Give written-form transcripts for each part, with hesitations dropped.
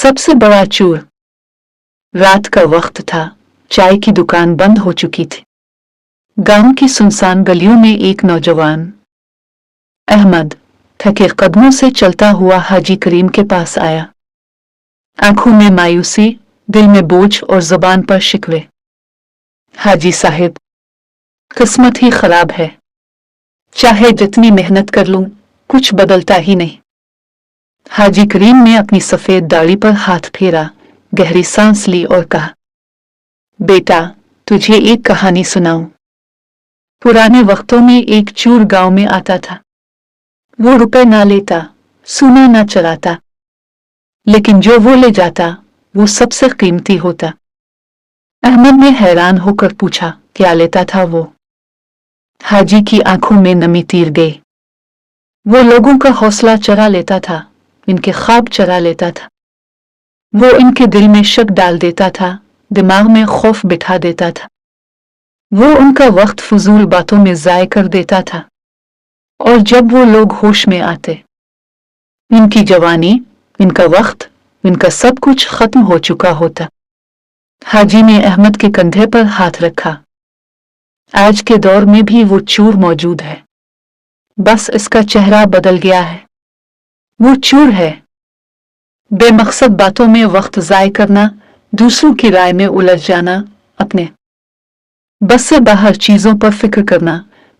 सबसे बड़ा चोर। रात का वक्त था, चाय की दुकान बंद हो चुकी थी। गांव की सुनसान गलियों में एक नौजवान अहमद थके कदमों से चलता हुआ हाजी करीम के पास आया। आंखों में मायूसी, दिल में बोझ और जुबान पर शिकवे। हाजी साहिब, किस्मत ही खराब है। चाहे जितनी मेहनत कर लूं, कुछ बदलता ही नहीं। हाजी करीम ने अपनी सफेद दाढ़ी पर हाथ फेरा, गहरी सांस ली और कहा, बेटा, तुझे एक कहानी सुनाऊं। पुराने वक्तों में एक चोर गांव में आता था। वो रुपए ना लेता, सोना ना चराता, लेकिन जो वो ले जाता वो सबसे कीमती होता। अहमद ने हैरान होकर पूछा, क्या लेता था वो? हाजी की आंखों में नमी तीर गई। वो लोगों का हौसला चरा लेता था, इनके ख्वाब चरा लेता था। वो इनके दिल में शक डाल देता था, दिमाग में खौफ बिठा देता था। वो उनका वक्त फजूल बातों में जाय कर देता था। और जब वो लोग होश में आते, इनकी जवानी, इनका वक्त, इनका सब कुछ खत्म हो चुका होता। हाजी ने अहमद के कंधे पर हाथ रखा। आज के दौर में भी वो चोर मौजूद है, बस इसका चेहरा बदल गया है। वो चोर है बेमकसद बातों में वक्त जाय करना, दूसरों की राय में उलझ जाना, अपने बस से बाहर चीजों पर फिक्र करना,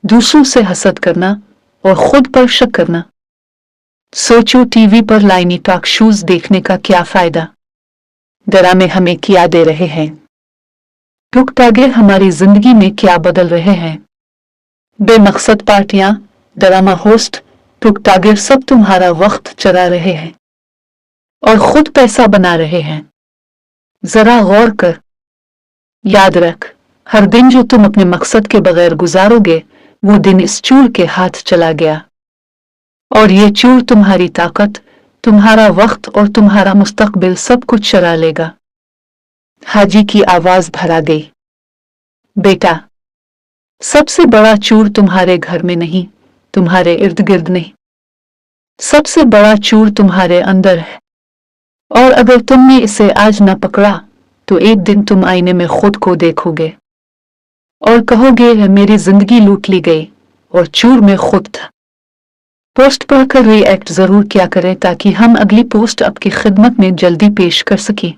दूसरों से हसद करना और खुद पर शक करना। सोचो, टीवी पर लाइनी टॉक शोज देखने का क्या फायदा? ड्रामे हमें क्या दे रहे हैं? टुकटागे हमारी जिंदगी में क्या बदल रहे हैं? बेमकसद पार्टियां, ड्रामा होस्ट, टुकटागे सब तुम्हारा वक्त चरा रहे हैं और खुद पैसा बना रहे हैं। जरा गौर कर, याद रख, हर दिन जो तुम अपने मकसद के बगैर गुजारोगे, वो दिन इस चोर के हाथ चला गया। और ये चोर तुम्हारी ताकत, तुम्हारा वक्त और तुम्हारा मुस्तकबिल सब कुछ चरा लेगा। हाजी की आवाज भरा गई, बेटा, सबसे बड़ा चोर तुम्हारे घर में नहीं, तुम्हारे इर्द गिर्द नहीं, सबसे बड़ा चोर तुम्हारे अंदर है। और अगर तुमने इसे आज न पकड़ा, तो एक दिन तुम आईने में खुद को देखोगे और कहोगे, मेरी जिंदगी लूट ली गई और चोर में खुद था। पोस्ट पढ़कर रिएक्ट जरूर क्या करें ताकि हम अगली पोस्ट आपकी खिदमत में जल्दी पेश कर सकें।